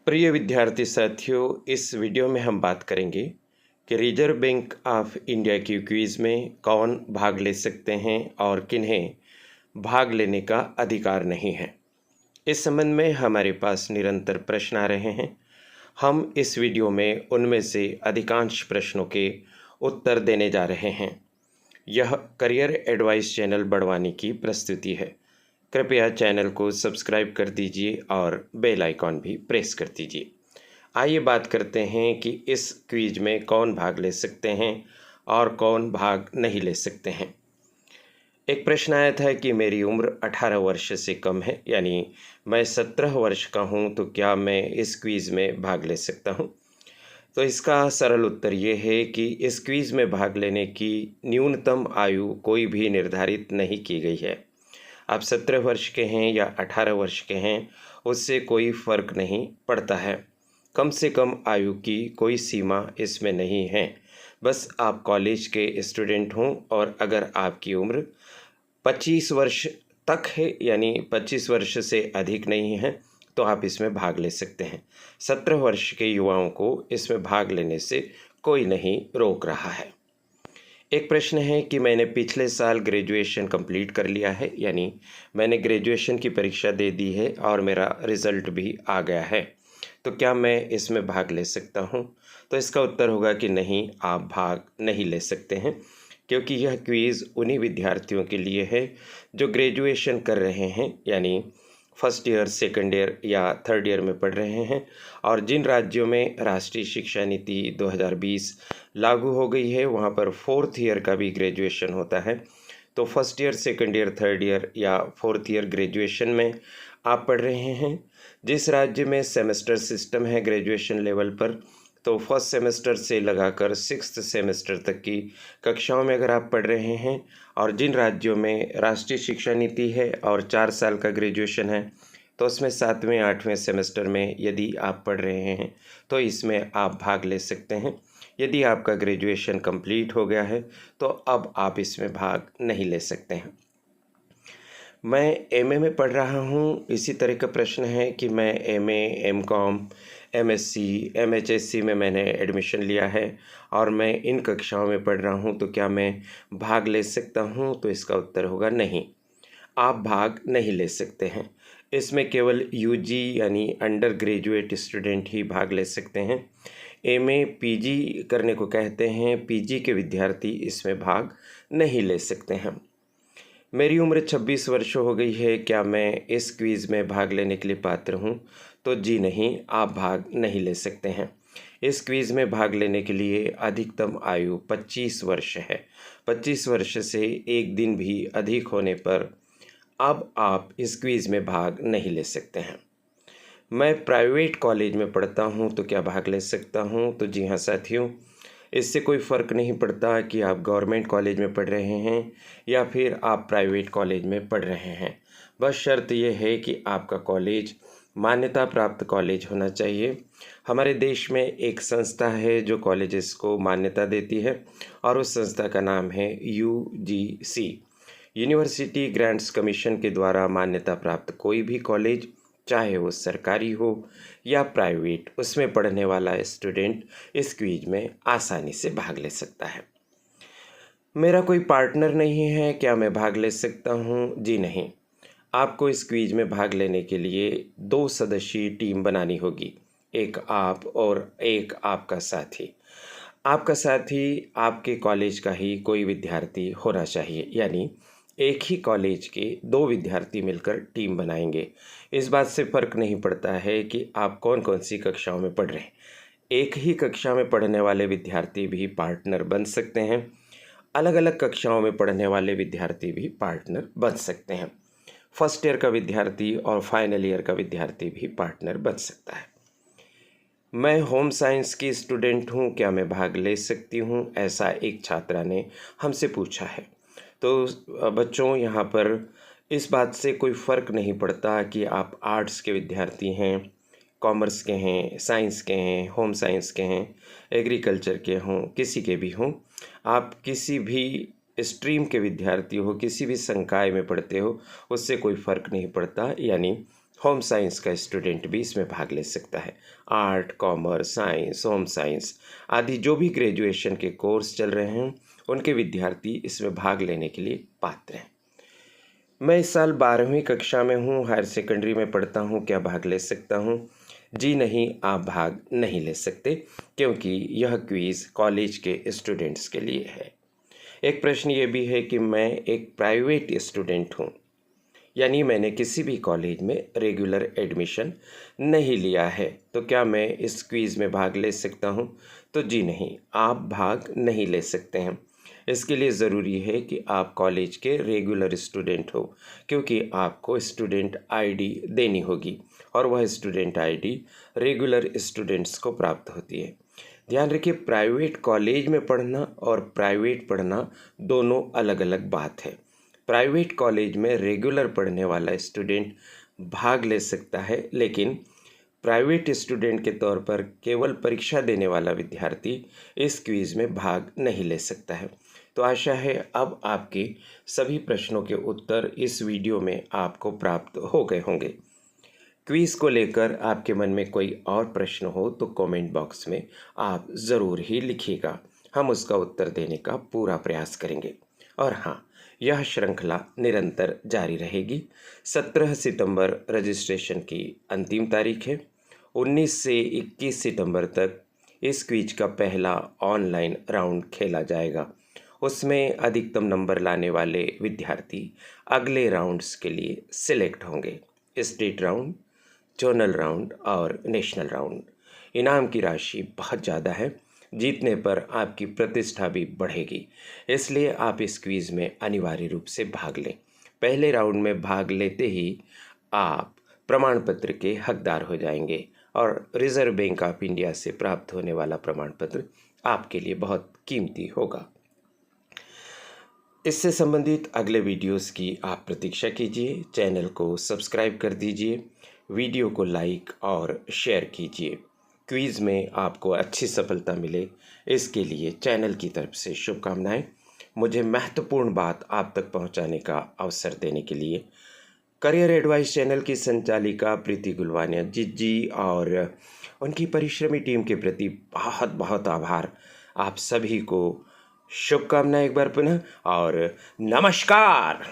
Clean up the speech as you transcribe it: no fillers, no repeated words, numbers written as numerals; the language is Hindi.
प्रिय विद्यार्थी साथियों, इस वीडियो में हम बात करेंगे कि रिजर्व बैंक ऑफ इंडिया की क्विज़ में कौन भाग ले सकते हैं और किन्हें भाग लेने का अधिकार नहीं है। इस संबंध में हमारे पास निरंतर प्रश्न आ रहे हैं। हम इस वीडियो में उनमें से अधिकांश प्रश्नों के उत्तर देने जा रहे हैं। यह करियर एडवाइस चैनल बड़वानी की प्रस्तुति है। कृपया चैनल को सब्सक्राइब कर दीजिए और बेल आइकॉन भी प्रेस कर दीजिए। आइए बात करते हैं कि इस क्विज में कौन भाग ले सकते हैं और कौन भाग नहीं ले सकते हैं। एक प्रश्न आया था कि मेरी उम्र 18 वर्ष से कम है, यानी मैं 17 वर्ष का हूं, तो क्या मैं इस क्विज में भाग ले सकता हूं? तो इसका सरल उत्तर ये है कि इस क्विज में भाग लेने की न्यूनतम आयु कोई भी निर्धारित नहीं की गई है। आप 17 वर्ष के हैं या 18 वर्ष के हैं, उससे कोई फ़र्क नहीं पड़ता है। कम से कम आयु की कोई सीमा इसमें नहीं है। बस आप कॉलेज के स्टूडेंट हों और अगर आपकी उम्र 25 वर्ष तक है, यानी 25 वर्ष से अधिक नहीं है, तो आप इसमें भाग ले सकते हैं। 17 वर्ष के युवाओं को इसमें भाग लेने से कोई नहीं रोक रहा है। एक प्रश्न है कि मैंने पिछले साल ग्रेजुएशन कंप्लीट कर लिया है, यानी मैंने ग्रेजुएशन की परीक्षा दे दी है और मेरा रिज़ल्ट भी आ गया है, तो क्या मैं इसमें भाग ले सकता हूँ? तो इसका उत्तर होगा कि नहीं, आप भाग नहीं ले सकते हैं, क्योंकि यह क्विज़ उन्हीं विद्यार्थियों के लिए है जो ग्रेजुएशन कर रहे हैं, यानी फर्स्ट ईयर, सेकंड ईयर या थर्ड ईयर में पढ़ रहे हैं, और जिन राज्यों में राष्ट्रीय शिक्षा नीति 2020 लागू हो गई है वहाँ पर फोर्थ ईयर का भी ग्रेजुएशन होता है। तो first year, second year, third year या फोर्थ ईयर ग्रेजुएशन में आप पढ़ रहे हैं। जिस राज्य में सेमेस्टर सिस्टम है ग्रेजुएशन लेवल पर, तो फर्स्ट सेमेस्टर से लगाकर सिक्स्थ सेमेस्टर तक की कक्षाओं में अगर आप पढ़ रहे हैं, और जिन राज्यों में राष्ट्रीय शिक्षा नीति है और 4 साल का ग्रेजुएशन है, तो उसमें 7वें 8वें सेमेस्टर में यदि आप पढ़ रहे हैं तो इसमें आप भाग ले सकते हैं। यदि आपका ग्रेजुएशन कंप्लीट हो गया है तो अब आप इसमें भाग नहीं ले सकते हैं। मैं एमए में पढ़ रहा हूँ। इसी तरह का प्रश्न है कि मैं एमए, एमकॉम, एमएससी, एमएचएससी में मैंने एडमिशन लिया है और मैं इन कक्षाओं में पढ़ रहा हूँ, तो क्या मैं भाग ले सकता हूँ? तो इसका उत्तर होगा नहीं, आप भाग नहीं ले सकते हैं। इसमें केवल यूजी यानी अंडर ग्रेजुएट स्टूडेंट ही भाग ले सकते हैं। एमए, पीजी करने को कहते हैं, पीजी के विद्यार्थी इसमें भाग नहीं ले सकते हैं। मेरी उम्र 26 वर्ष हो गई है, क्या मैं इस क्विज़ में भाग लेने के लिए पात्र हूँ? तो जी नहीं, आप भाग नहीं ले सकते हैं। इस क्विज़ में भाग लेने के लिए अधिकतम आयु 25 वर्ष है। 25 वर्ष से एक दिन भी अधिक होने पर अब आप इस क्विज़ में भाग नहीं ले सकते हैं। मैं प्राइवेट कॉलेज में पढ़ता हूँ, तो क्या भाग ले सकता हूँ? तो जी हाँ साथियों, इससे कोई फ़र्क नहीं पड़ता कि आप गवर्नमेंट कॉलेज में पढ़ रहे हैं या फिर आप प्राइवेट कॉलेज में पढ़ रहे हैं। बस शर्त यह है कि आपका कॉलेज मान्यता प्राप्त कॉलेज होना चाहिए। हमारे देश में एक संस्था है जो कॉलेजेस को मान्यता देती है और उस संस्था का नाम है यूजीसी, यूनिवर्सिटी ग्रांट्स कमीशन के द्वारा मान्यता प्राप्त कोई भी कॉलेज, चाहे वो सरकारी हो या प्राइवेट, उसमें पढ़ने वाला स्टूडेंट इस क्विज में आसानी से भाग ले सकता है। मेरा कोई पार्टनर नहीं है, क्या मैं भाग ले सकता हूँ? जी नहीं, आपको इस क्विज में भाग लेने के लिए 2 सदस्यीय टीम बनानी होगी, एक आप और एक आपका साथी। आपका साथी आपके कॉलेज का ही कोई विद्यार्थी होना चाहिए, यानी एक ही कॉलेज के 2 विद्यार्थी मिलकर टीम बनाएंगे। इस बात से फ़र्क नहीं पड़ता है कि आप कौन कौन सी कक्षाओं में पढ़ रहे हैं। एक ही कक्षा में पढ़ने वाले विद्यार्थी भी पार्टनर बन सकते हैं। अलग अलग कक्षाओं में पढ़ने वाले विद्यार्थी भी पार्टनर बन सकते हैं। फर्स्ट ईयर का विद्यार्थी और फाइनल ईयर का विद्यार्थी भी पार्टनर बन सकता है। मैं होम साइंस की स्टूडेंट हूँ, क्या मैं भाग ले सकती हूँ? ऐसा एक छात्रा ने हमसे पूछा है। तो बच्चों, यहाँ पर इस बात से कोई फ़र्क नहीं पड़ता कि आप आर्ट्स के विद्यार्थी हैं, कॉमर्स के हैं, साइंस के हैं, होम साइंस के हैं, एग्रीकल्चर के हों, किसी के भी हों। आप किसी भी स्ट्रीम के विद्यार्थी हो, किसी भी संकाय में पढ़ते हो, उससे कोई फ़र्क नहीं पड़ता। यानी होम साइंस का स्टूडेंट भी इसमें भाग ले सकता है। Art, commerce, science, home science आदि जो भी ग्रेजुएशन के कोर्स चल रहे हैं उनके विद्यार्थी इसमें भाग लेने के लिए पात्र हैं। मैं इस साल 12वीं कक्षा में हूँ, हायर सेकेंडरी में पढ़ता हूँ, क्या भाग ले सकता हूँ? जी नहीं, आप भाग नहीं ले सकते क्योंकि यह क्विज़ कॉलेज के स्टूडेंट्स के लिए है। एक प्रश्न ये भी है कि मैं एक प्राइवेट स्टूडेंट हूँ, यानी मैंने किसी भी कॉलेज में रेगुलर एडमिशन नहीं लिया है, तो क्या मैं इस क्विज़ में भाग ले सकता हूँ? तो जी नहीं, आप भाग नहीं ले सकते हैं। इसके लिए ज़रूरी है कि आप कॉलेज के रेगुलर स्टूडेंट हो, क्योंकि आपको स्टूडेंट आईडी देनी होगी और वह स्टूडेंट आईडी रेगुलर स्टूडेंट्स को प्राप्त होती है। ध्यान रखिए, प्राइवेट कॉलेज में पढ़ना और प्राइवेट पढ़ना दोनों अलग अलग बात है। प्राइवेट कॉलेज में रेगुलर पढ़ने वाला स्टूडेंट भाग ले सकता है, लेकिन प्राइवेट स्टूडेंट के तौर पर केवल परीक्षा देने वाला विद्यार्थी इस क्विज़ में भाग नहीं ले सकता है। तो आशा है अब आपके सभी प्रश्नों के उत्तर इस वीडियो में आपको प्राप्त हो गए होंगे। क्विज़ को लेकर आपके मन में कोई और प्रश्न हो तो कमेंट बॉक्स में आप ज़रूर ही लिखिएगा, हम उसका उत्तर देने का पूरा प्रयास करेंगे। और हाँ, यह श्रृंखला निरंतर जारी रहेगी। 17 सितंबर रजिस्ट्रेशन की अंतिम तारीख है। 19 से 21 सितंबर तक इस क्विज का पहला ऑनलाइन राउंड खेला जाएगा। उसमें अधिकतम नंबर लाने वाले विद्यार्थी अगले राउंड्स के लिए सिलेक्ट होंगे। स्टेट राउंड, जोनल राउंड और नेशनल राउंड। इनाम की राशि बहुत ज़्यादा है, जीतने पर आपकी प्रतिष्ठा भी बढ़ेगी, इसलिए आप इस क्विज़ में अनिवार्य रूप से भाग लें। पहले राउंड में भाग लेते ही आप प्रमाण पत्र के हकदार हो जाएंगे और रिजर्व बैंक ऑफ इंडिया से प्राप्त होने वाला प्रमाण पत्र आपके लिए बहुत कीमती होगा। इससे संबंधित अगले वीडियोस की आप प्रतीक्षा कीजिए। चैनल को सब्सक्राइब कर दीजिए, वीडियो को लाइक और शेयर कीजिए। क्विज़ में आपको अच्छी सफलता मिले, इसके लिए चैनल की तरफ से शुभकामनाएं। मुझे महत्वपूर्ण बात आप तक पहुंचाने का अवसर देने के लिए करियर एडवाइस चैनल की संचालिका प्रीति गुलवानिया जी और उनकी परिश्रमी टीम के प्रति बहुत बहुत आभार। आप सभी को शुभकामनाएं एक बार पुनः और नमस्कार।